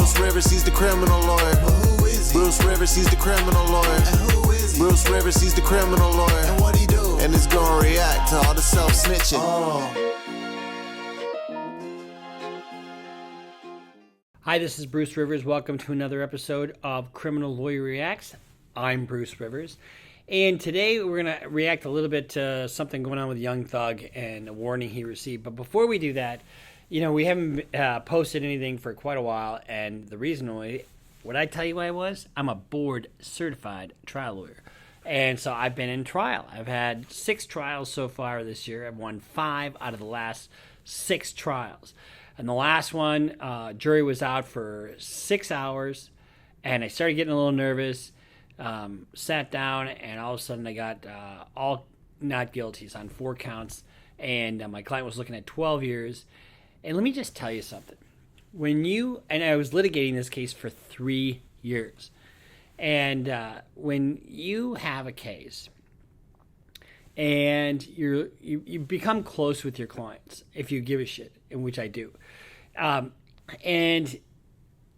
Bruce Rivers, he's the criminal lawyer. Who is he? Bruce Rivers, he's the criminal lawyer. And who is he? Bruce Rivers, he's the criminal lawyer. And what he do? And it's gonna react to all the self-snitching. Hi, this is Bruce Rivers. Welcome to another episode of Criminal Lawyer Reacts. I'm Bruce Rivers. And today we're going to react a little bit to something going on with Young Thug and a warning he received. But before we do that, you know, we haven't posted anything for quite a while. And the reason why, what I tell you why I was? I'm a board certified trial lawyer. And so I've been in trial. I've had 6 trials so far this year. I've won 5 out of the last 6 trials. And the last one, jury was out for 6 hours, and I started getting a little nervous, sat down, and all of a sudden I got all not guilties on 4 counts, and my client was looking at 12 years. And let me just tell you something. And I was litigating this case for 3 years. And when you have a case and you become close with your clients, if you give a shit, in which I do, and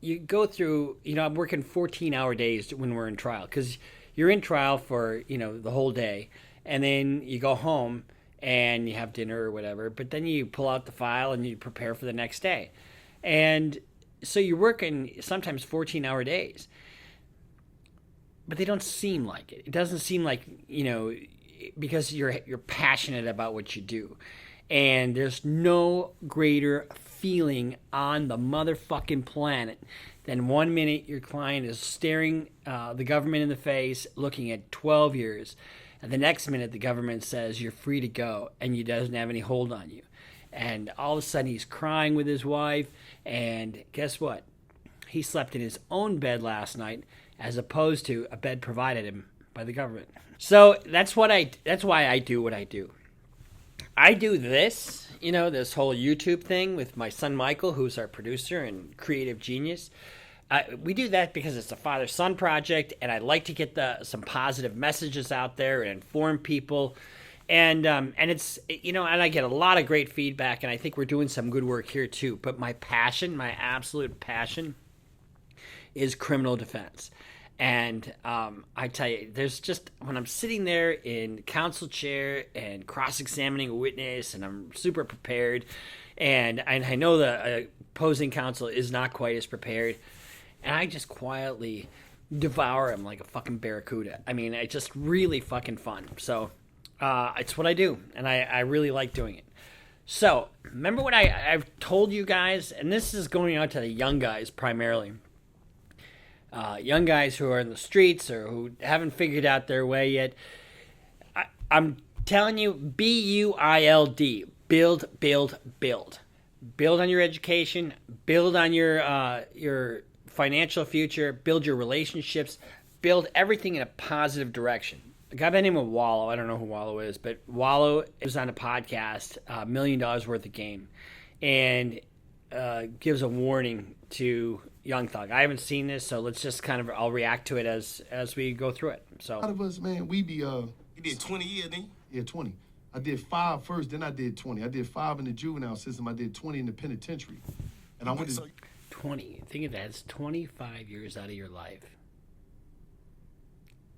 you go through, you know, I'm working 14-hour days when we're in trial, because you're in trial for, you know, the whole day, and then you go home and you have dinner or whatever, but then you pull out the file and you prepare for the next day. And so you're working sometimes 14-hour days, but they don't seem like it. It doesn't seem like, you know, because you're passionate about what you do. And there's no greater feeling on the motherfucking planet than 1 minute your client is staring the government in the face, looking at 12 years, and the next minute the government says you're free to go and he doesn't have any hold on you. And all of a sudden he's crying with his wife, and guess what? He slept in his own bed last night as opposed to a bed provided him by the government. So that's why I do what I do. I do this, you know, this whole YouTube thing with my son Michael, who's our producer and creative genius. We do that because it's a father-son project, and I like to get some positive messages out there and inform people. And it's, you know, and I get a lot of great feedback, and I think we're doing some good work here too. But my passion, my absolute passion, is criminal defense. And I tell you, there's just, when I'm sitting there in counsel chair and cross-examining a witness, and I'm super prepared, and I know the opposing counsel is not quite as prepared, and I just quietly devour him like a fucking barracuda. I mean, it's just really fucking fun. So it's what I do, and I really like doing it. So remember what I've told you guys, and this is going out to the young guys primarily. Young guys who are in the streets or who haven't figured out their way yet. I'm telling you, B-U-I-L-D. Build, build, build. Build on your education. Build on your financial future. Build your relationships. Build everything in a positive direction. A guy by the name of Wallo, I don't know who Wallow is, but Wallow is on a podcast, $1 million worth of game, and gives a warning to Young Thug. I haven't seen this, so let's just kind of, I'll react to it as we go through it. So, a lot of us, man, we be You did 20 years, didn't you? Yeah, 20. I did 5 first, then I did 20. I did 5 in the juvenile system. I did 20 in the penitentiary. And I went to 20. Think of that. It's 25 years out of your life.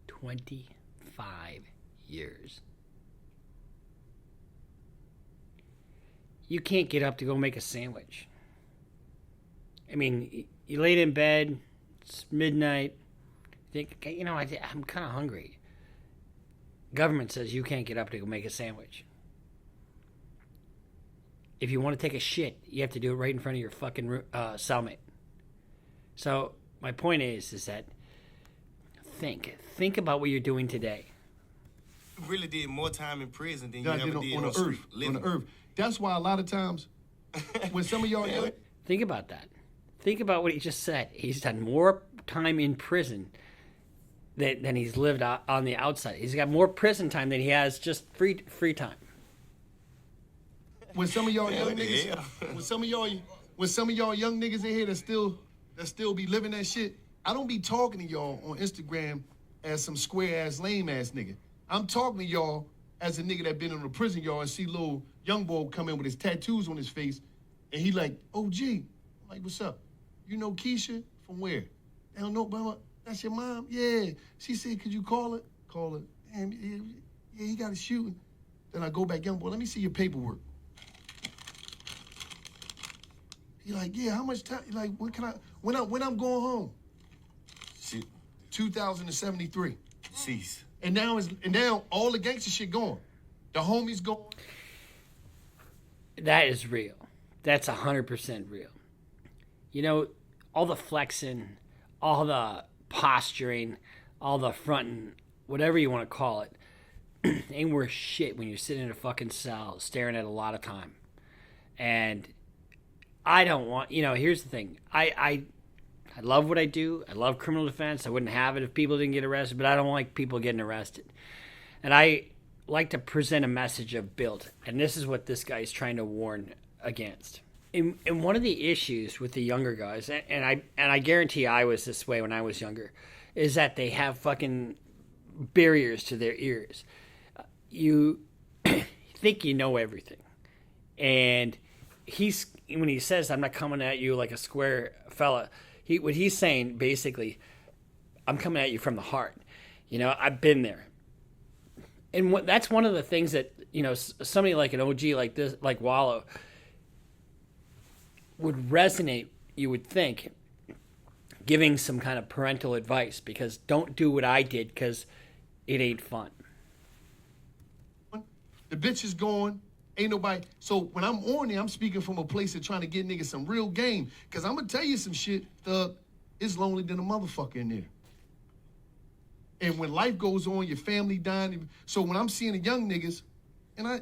25 years. You can't get up to go make a sandwich. I mean, you laid in bed, it's midnight, think, you know, I'm kind of hungry. Government says you can't get up to go make a sandwich. If you want to take a shit, you have to do it right in front of your fucking cellmate. So my point is that think about what you're doing today. You really did more time in prison than you God ever did did on the earth. On the earth. That's why a lot of times when some of y'all think about that. Think about what he just said. He's done more time in prison than he's lived on the outside. He's got more prison time than he has just free time. When some of y'all young niggas, when some of y'all young niggas in here that still be living that shit, I don't be talking to y'all on Instagram as some square ass lame ass nigga. I'm talking to y'all as a nigga that been in a prison, y'all, and see little young boy come in with his tattoos on his face, and he like, OG. I'm like, what's up? You know Keisha? From where? They don't know, but that's your mom? Yeah. She said, could you call her? Call her. Damn, yeah, he got a shooting. Then I go back, young boy, let me see your paperwork. He like, yeah, how much time? Like, when I'm going home? Shit. 2073. Cease. And now all the gangster shit gone. The homies gone. That is real. That's 100% real. You know, all the flexing, all the posturing, all the fronting, whatever you want to call it, ain't worth shit when you're sitting in a fucking cell staring at a lot of time. And I don't want, here's the thing. I love what I do. I love criminal defense. I wouldn't have it if people didn't get arrested, but I don't like people getting arrested. And I like to present a message of build. And this is what this guy is trying to warn against. And one of the issues with the younger guys, and I guarantee I was this way when I was younger, is that they have fucking barriers to their ears. You think you know everything. And when he says, I'm not coming at you like a square fella, what he's saying, basically, I'm coming at you from the heart. I've been there. And that's one of the things that, somebody like an OG like this, like Wallo, would resonate, you would think, giving some kind of parental advice, because don't do what I did because it ain't fun. The bitch is gone. Ain't nobody. So when I'm on there, I'm speaking from a place of trying to get niggas some real game. Because I'm going to tell you some shit, Thug. It's lonely than a motherfucker in there. And when life goes on, your family dying. So when I'm seeing the young niggas, and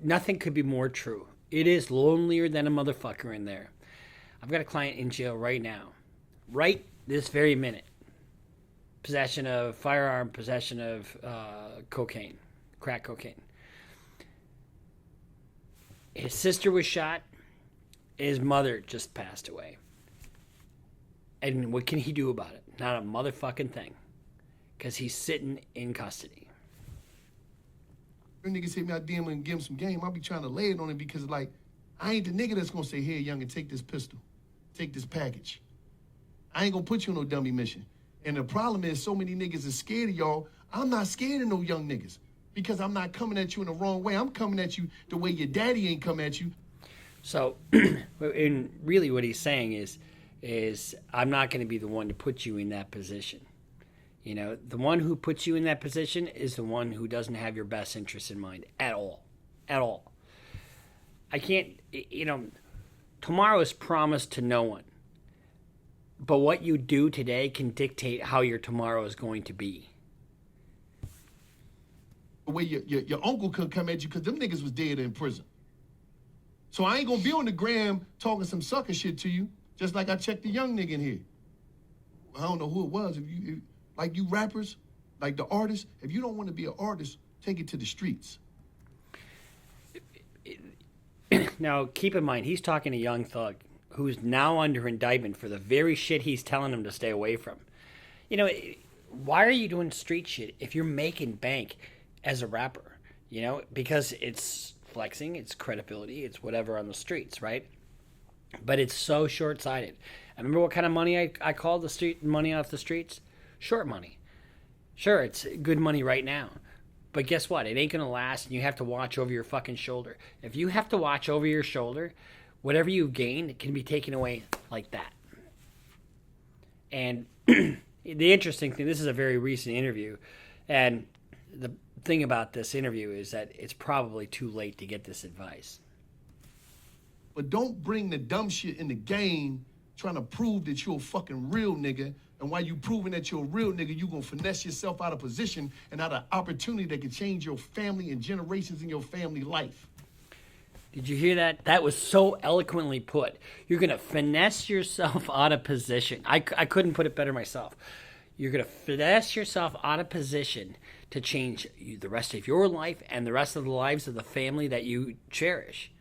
Nothing could be more true. It is lonelier than a motherfucker in there. I've got a client in jail right now. Right this very minute. Possession of firearm, possession of cocaine. Crack cocaine. His sister was shot. His mother just passed away. And what can he do about it? Not a motherfucking thing. Because he's sitting in custody. When niggas hit me out DM and give him some game, I'll be trying to lay it on him because, like, I ain't the nigga that's going to say, here, youngin, take this pistol. Take this package. I ain't going to put you on no dummy mission. And the problem is so many niggas is scared of y'all. I'm not scared of no young niggas. Because I'm not coming at you in the wrong way. I'm coming at you the way your daddy ain't come at you. So, and really what he's saying is I'm not going to be the one to put you in that position. The one who puts you in that position is the one who doesn't have your best interests in mind at all. At all. I can't, tomorrow is promised to no one. But what you do today can dictate how your tomorrow is going to be. The way your uncle could come at you because them niggas was dead in prison. So I ain't gonna be on the gram talking some sucker shit to you, just like I checked the young nigga in here. I don't know who it was. If like you rappers, like the artists, if you don't want to be an artist, take it to the streets. Now, keep in mind, he's talking to Young Thug, who's now under indictment for the very shit he's telling him to stay away from. Why are you doing street shit if you're making bank as a rapper? Because it's flexing, it's credibility, it's whatever on the streets, right? But it's so short-sighted. I remember what kind of money I called the street money off the streets? Short money. Sure, it's good money right now. But guess what? It ain't going to last, and you have to watch over your fucking shoulder. If you have to watch over your shoulder, whatever you gain can be taken away like that. And the interesting thing, this is a very recent interview, and the thing about this interview is that it's probably too late to get this advice. But don't bring the dumb shit in the game trying to prove that you're a fucking real nigga. And while you proving that you're a real nigga, you gonna finesse yourself out of position and out of opportunity that can change your family and generations in your family life. Did you hear that? That was so eloquently put. You're gonna finesse yourself out of position. I couldn't put it better myself. You're gonna finesse yourself out of position to change the rest of your life and the rest of the lives of the family that you cherish.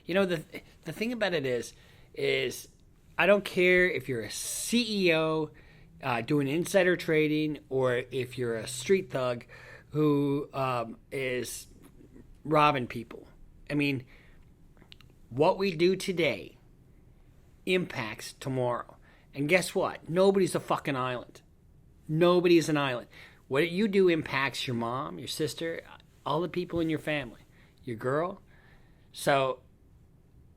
The thing about it is I don't care if you're a CEO doing insider trading or if you're a street thug who is robbing people. I mean, what we do today impacts tomorrow. And guess what? Nobody's a fucking island. Nobody is an island. What you do impacts your mom, your sister, all the people in your family, your girl. So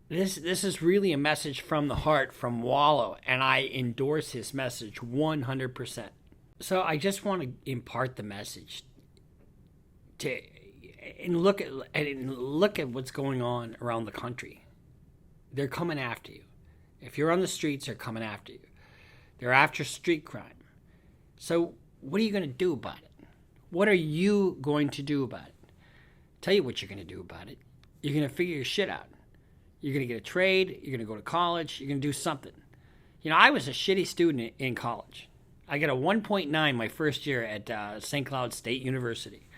this is really a message from the heart from Wallo, and I endorse his message 100%. So I just want to impart the message and look at what's going on around the country. They're coming after you. If you're on the streets, they're coming after you. They're after street crime. So what are you going to do about it? What are you going to do about it? Tell you what you're going to do about it. You're going to figure your shit out. You're going to get a trade. You're going to go to college. You're going to do something. I was a shitty student in college. I got a 1.9 my first year at St. Cloud State University.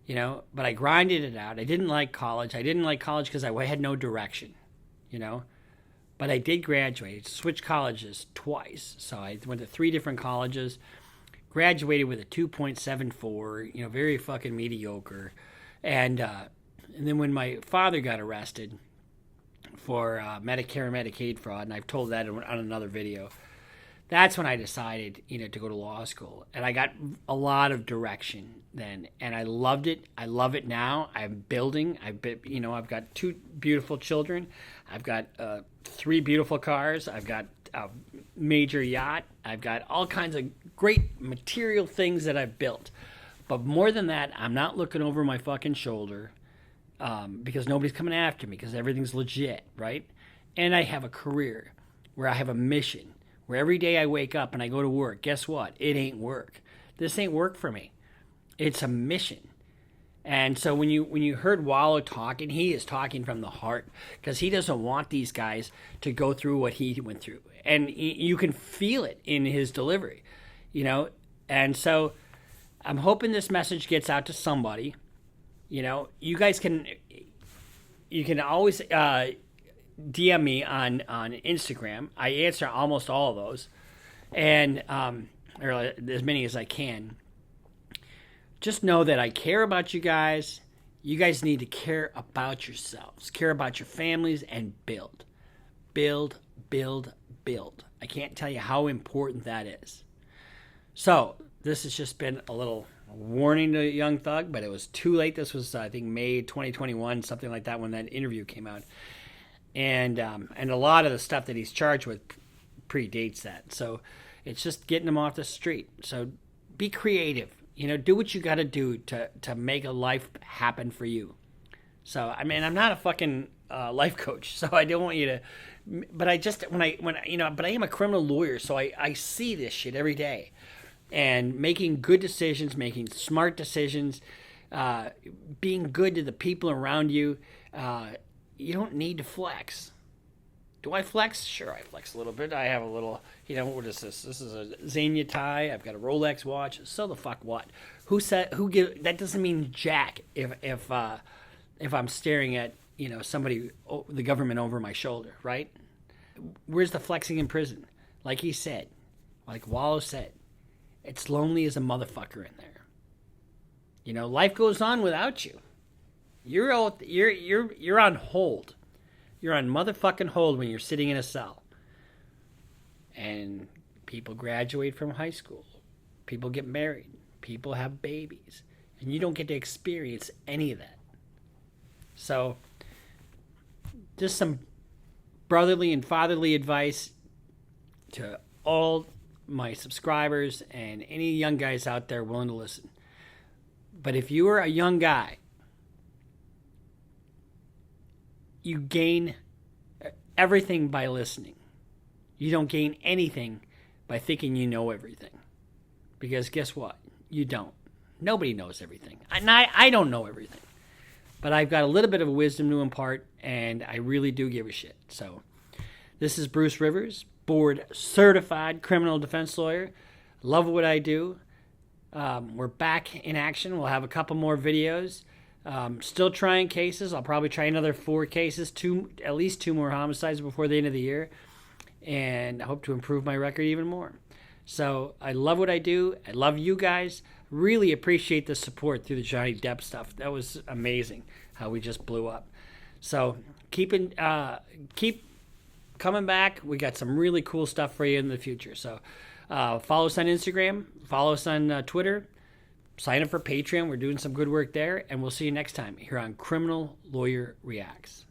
But I grinded it out. I didn't like college. I didn't like college because I had no direction, But I did graduate. I switched colleges twice. So I went to 3 different colleges, graduated with a 2.74, very fucking mediocre. And then when my father got arrested for Medicare and Medicaid fraud, and I've told that on another video, that's when I decided, to go to law school. And I got a lot of direction then, and I loved it. I love it now. I'm building. I've got 2 beautiful children. I've got 3 beautiful cars. I've got a major yacht. I've got all kinds of great material things that I've built. But more than that, I'm not looking over my fucking shoulder because nobody's coming after me because everything's legit, right? And I have a career where I have a mission, where every day I wake up and I go to work. Guess what? It ain't work. This ain't work for me. It's a mission. And so when you heard Wallo talking, he is talking from the heart because he doesn't want these guys to go through what he went through. And you can feel it in his delivery, And so I'm hoping this message gets out to somebody. You guys you can always DM me on Instagram. I answer almost all of those, and or as many as I can. Just know that I care about you guys. You guys need to care about yourselves, care about your families, and build. Build, build, build. I can't tell you how important that is. So this has just been a little warning to Young Thug, but it was too late. This was, I think, May 2021, something like that, when that interview came out. And a lot of the stuff that he's charged with predates that. So it's just getting him off the street. So be creative. Do what you got to do to make a life happen for you. So, I'm not a fucking life coach, so I don't want you to. But I just but I am a criminal lawyer, so I see this shit every day, and making good decisions, making smart decisions, being good to the people around you. You don't need to flex. Do I flex? Sure, I flex a little bit. I have a little, what is this? This is a Xenia tie. I've got a Rolex watch. So the fuck what? That doesn't mean jack if I'm staring at, somebody, the government over my shoulder, right? Where's the flexing in prison? Like he said, like Wallo said, it's lonely as a motherfucker in there. Life goes on without you. You're on hold. You're on motherfucking hold when you're sitting in a cell. And people graduate from high school. People get married. People have babies. And you don't get to experience any of that. So, just some brotherly and fatherly advice to all my subscribers and any young guys out there willing to listen. But if you are a young guy, you gain everything by listening. You don't gain anything by thinking you know everything. Because guess what? You don't. Nobody knows everything. I don't know everything. But I've got a little bit of wisdom to impart, and I really do give a shit. So, this is Bruce Rivers, board certified criminal defense lawyer. Love what I do. We're back in action. We'll have a couple more videos. Still trying cases. I'll probably try another 4 cases, at least 2 more homicides before the end of the year. And I hope to improve my record even more. So I love what I do. I love you guys. Really appreciate the support through the Johnny Depp stuff. That was amazing how we just blew up. So keep coming back. We got some really cool stuff for you in the future. So follow us on Instagram, follow us on Twitter, sign up for Patreon. We're doing some good work there, and we'll see you next time here on Criminal Lawyer Reacts.